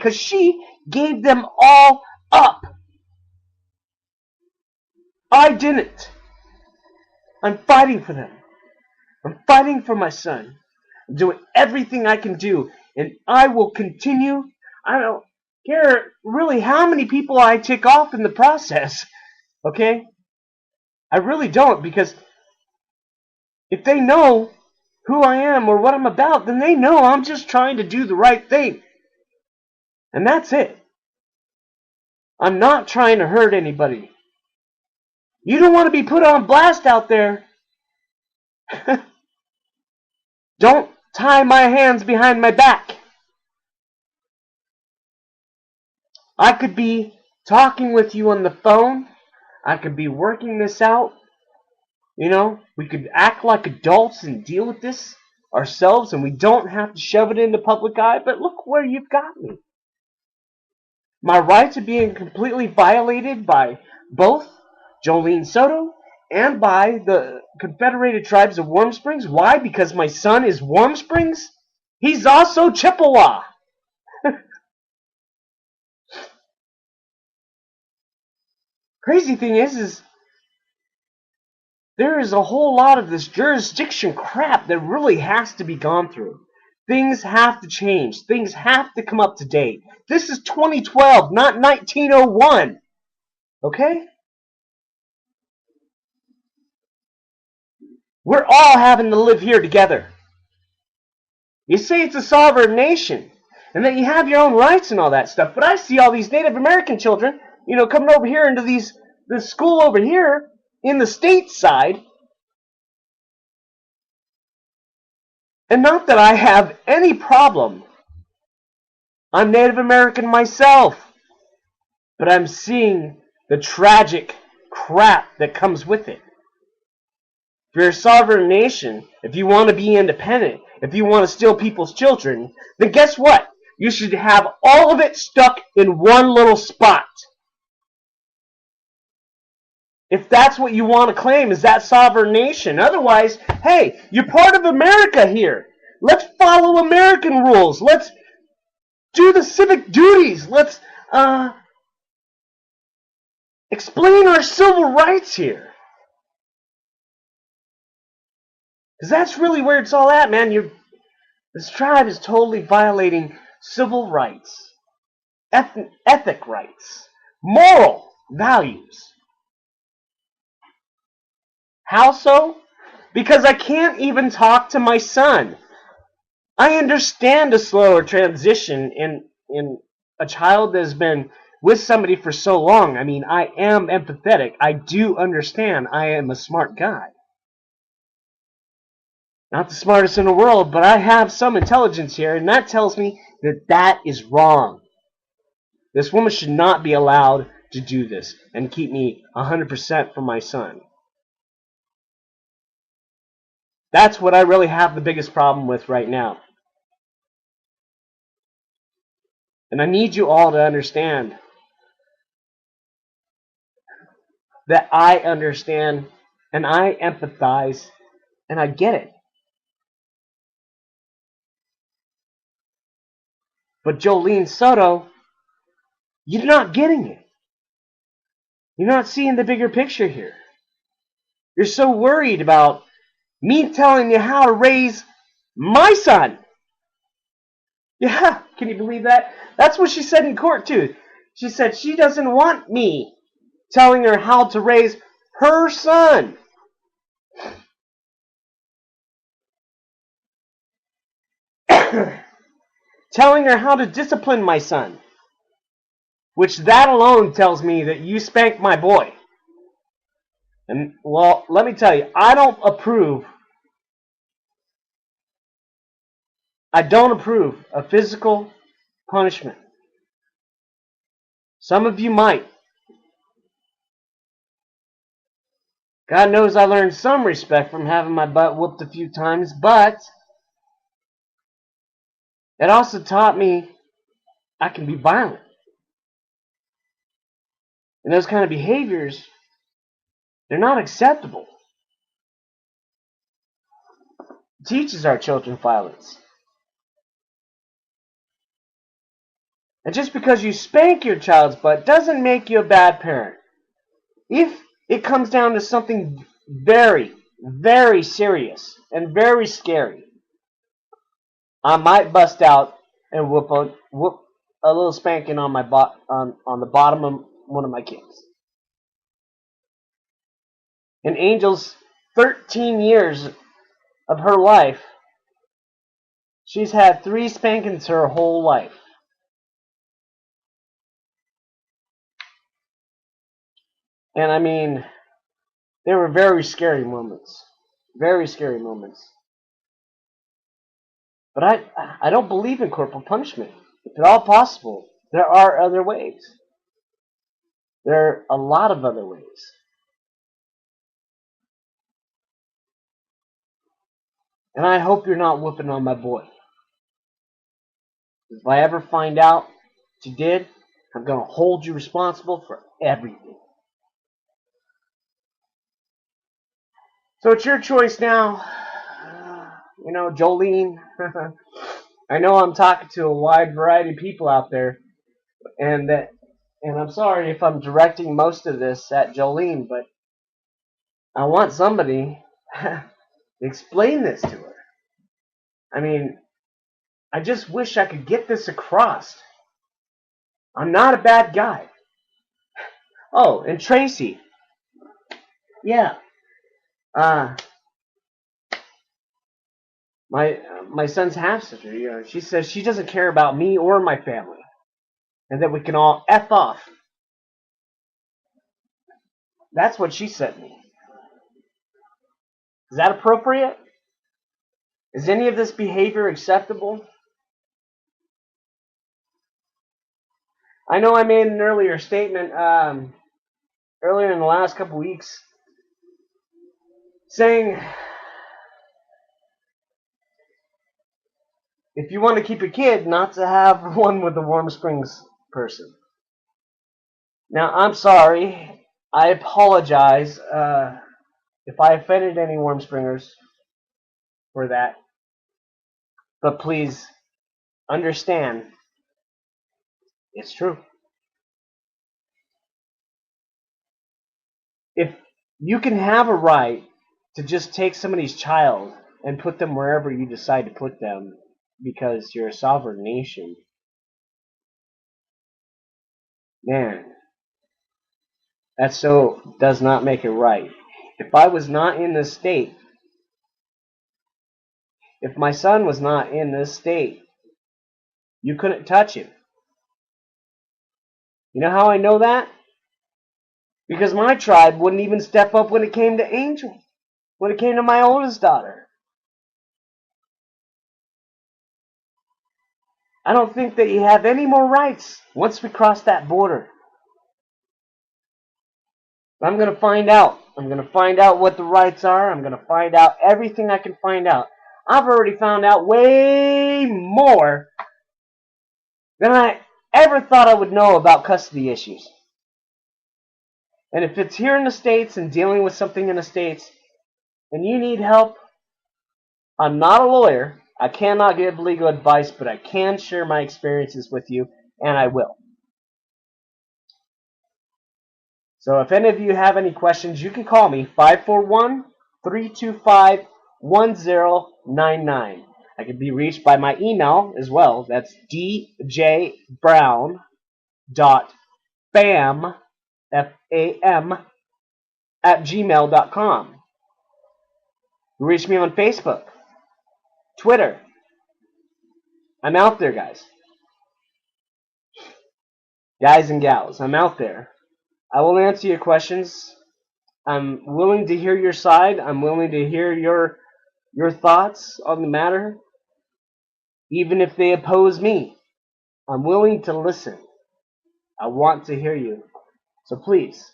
because she gave them all up. I didn't. I'm fighting for them. I'm fighting for my son. I'm doing everything I can do, and I will continue. I don't care really how many people I tick off in the process, okay? I really don't, because if they know who I am or what I'm about, then they know I'm just trying to do the right thing. And that's it. I'm not trying to hurt anybody. You don't want to be put on blast out there. Don't tie my hands behind my back. I could be talking with you on the phone. I could be working this out. You know, we could act like adults and deal with this ourselves, and we don't have to shove it in the public eye. But look where you've got me. My rights are being completely violated by both Jolene Soto and by the Confederated Tribes of Warm Springs. Why? Because my son is Warm Springs? He's also Chippewa. Crazy thing is there is a whole lot of this jurisdiction crap that really has to be gone through. Things have to change. Things have to come up to date. This is 2012, not 1901. Okay? We're all having to live here together. You say it's a sovereign nation, and that you have your own rights and all that stuff, but I see all these Native American children, coming over here into this school over here in the state side. And not that I have any problem. I'm Native American myself. But I'm seeing the tragic crap that comes with it. If you're a sovereign nation, if you want to be independent, if you want to steal people's children, then guess what? You should have all of it stuck in one little spot. If that's what you want to claim is that sovereign nation. Otherwise, hey, you're part of America here. Let's follow American rules. Let's do the civic duties. Let's explain our civil rights here. Because that's really where it's all at, man. This tribe is totally violating civil rights, ethic rights, moral values. How so? Because I can't even talk to my son. I understand a slower transition in a child that has been with somebody for so long. I mean, I am empathetic. I do understand. I am a smart guy. Not the smartest in the world, but I have some intelligence here, and that tells me that that is wrong. This woman should not be allowed to do this and keep me 100% from my son. That's what I really have the biggest problem with right now. And I need you all to understand that I understand and I empathize and I get it. But Jolene Soto, you're not getting it. You're not seeing the bigger picture here. You're so worried about me telling you how to raise my son. Yeah, can you believe that? That's what she said in court too. She said she doesn't want me telling her how to raise her son. Telling her how to discipline my son. Which that alone tells me that you spanked my boy. And, well, let me tell you, I don't approve of physical punishment. Some of you might. God knows I learned some respect from having my butt whooped a few times, but it also taught me I can be violent. And those kind of behaviors, they're not acceptable. It teaches our children violence. And just because you spank your child's butt doesn't make you a bad parent. If it comes down to something very, very serious and very scary, I might bust out and whoop a little spanking on my on the bottom of one of my kids. And Angel's 13 years of her life, she's had 3 spankings her whole life. And I mean, they were very scary moments. Very scary moments. But I don't believe in corporal punishment. If at all possible, there are other ways. There are a lot of other ways. And I hope you're not whooping on my boy. If I ever find out what you did, I'm going to hold you responsible for everything. So it's your choice now. You know, Jolene. I know I'm talking to a wide variety of people out there, and I'm sorry if I'm directing most of this at Jolene, but I want somebody to explain this to her. I mean, I just wish I could get this across. I'm not a bad guy. Oh, and Tracy. Yeah. My son's half-sister, you know, she says she doesn't care about me or my family, and that we can all F off. That's what she sent me. Is that appropriate? Is any of this behavior acceptable? I know I made an earlier statement earlier in the last couple weeks saying if you want to keep a kid, not to have one with a Warm Springs person. Now, I'm sorry. I apologize if I offended any Warm Springers for that. But please understand, it's true. If you can have a right to just take somebody's child and put them wherever you decide to put them because you're a sovereign nation, man, that so does not make it right. If I was not in this state, if my son was not in this state, you couldn't touch him. You know how I know that? Because my tribe wouldn't even step up when it came to Angel, when it came to my oldest daughter. I don't think that you have any more rights once we cross that border. I'm going to find out. I'm going to find out what the rights are. I'm going to find out everything I can find out. I've already found out way more than I ever thought I would know about custody issues. And if it's here in the States and dealing with something in the States and you need help, I'm not a lawyer. I cannot give legal advice, but I can share my experiences with you, and I will. So if any of you have any questions, you can call me, 541-325-1099. I can be reached by my email as well. That's djbrown.fam, F-A-M, @gmail.com. Reach me on Facebook, Twitter. I'm out there, guys. Guys and gals, I'm out there. I will answer your questions. I'm willing to hear your side. I'm willing to hear your thoughts on the matter. Even if they oppose me, I'm willing to listen. I want to hear you. So please,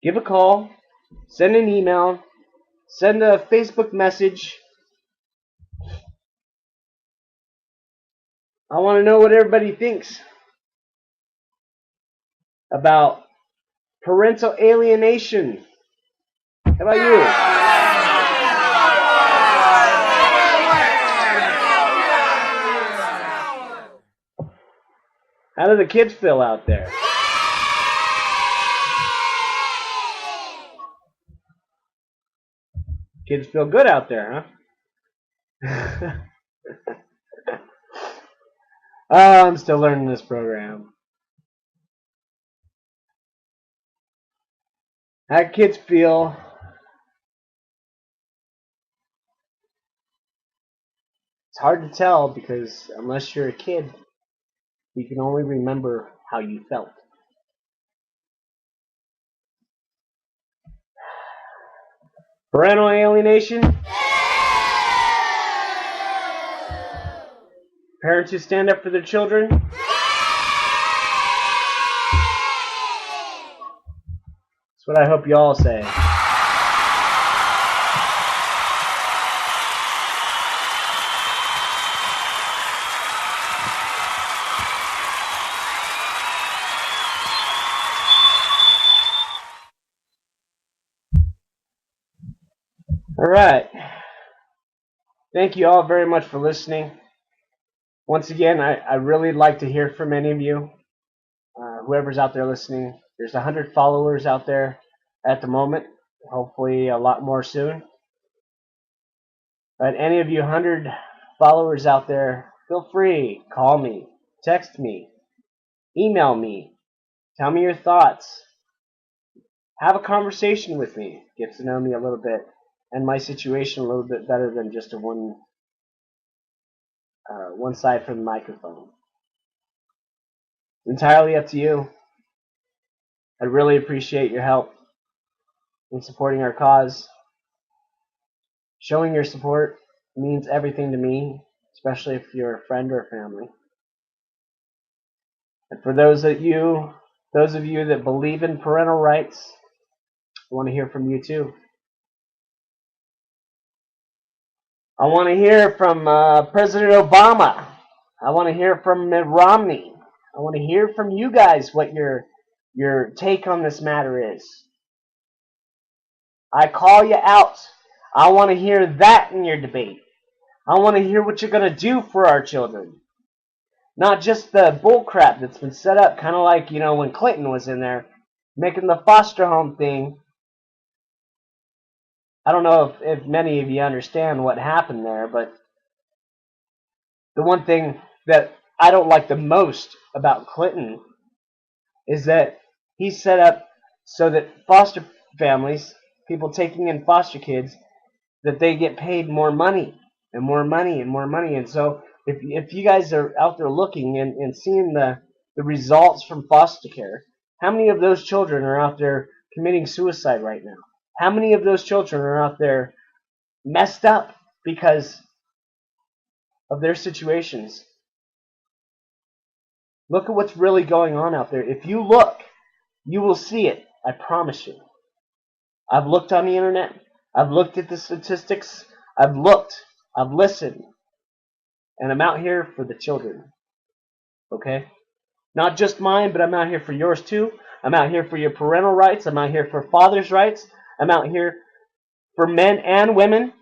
give a call, send an email, send a Facebook message. I want to know what everybody thinks about parental alienation. How about you? How do the kids feel out there? Kids feel good out there, huh? Oh, I'm still learning this program. How kids feel? It's hard to tell because unless you're a kid, you can only remember how you felt. Parental alienation? Parents who stand up for their children? That's what I hope you all say. All right. Thank you all very much for listening. Once again, I really like to hear from any of you. Whoever's out there listening, there's 100 followers out there at the moment. Hopefully a lot more soon. But any of you 100 followers out there, feel free. Call me. Text me. Email me. Tell me your thoughts. Have a conversation with me. Get to know me a little bit and my situation a little bit better than just a one side from the microphone. Entirely up to you. I really appreciate your help in supporting our cause. Showing your support means everything to me, especially if you're a friend or a family. And for those of you that believe in parental rights, I want to hear from you too. I want to hear from President Obama. I want to hear from Mitt Romney. I want to hear from you guys what your take on this matter is. I call you out. I want to hear that in your debate. I want to hear what you're going to do for our children. Not just the bullcrap that's been set up, kind of like, when Clinton was in there, making the foster home thing. I don't know if many of you understand what happened there, but the one thing that I don't like the most about Clinton is that he set up so that foster families, people taking in foster kids, that they get paid more money and more money and more money. And so if you guys are out there looking and seeing the results from foster care, how many of those children are out there committing suicide right now? How many of those children are out there messed up because of their situations? Look at what's really going on out there. If you look, you will see it. I promise you. I've looked on the internet. I've looked at the statistics. I've listened. And I'm out here for the children. Okay? Not just mine, but I'm out here for yours too. I'm out here for your parental rights. I'm out here for fathers' rights. I'm out here for men and women.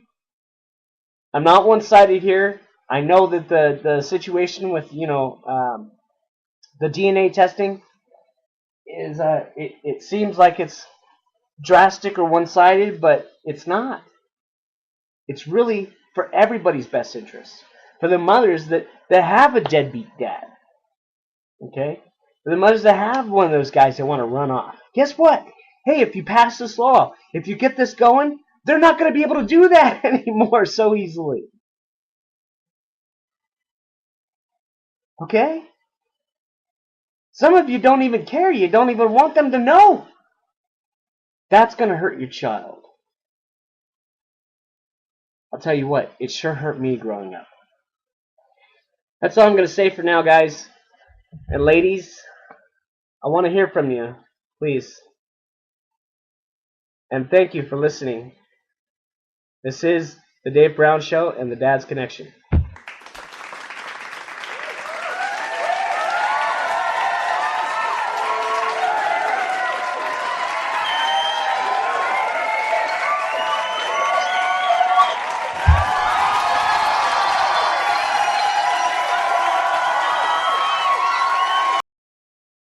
I'm not one-sided here. I know that the situation with, the DNA testing is, it seems like it's drastic or one-sided, but it's not. It's really for everybody's best interest. For the mothers that have a deadbeat dad. Okay? For the mothers that have one of those guys that want to run off. Guess what? Hey, if you pass this law, if you get this going, they're not going to be able to do that anymore so easily. Okay? Some of you don't even care. You don't even want them to know. That's going to hurt your child. I'll tell you what, it sure hurt me growing up. That's all I'm going to say for now, guys. And ladies, I want to hear from you, please. And thank you for listening. This is the Dave Brown Show and the Dad's Connection.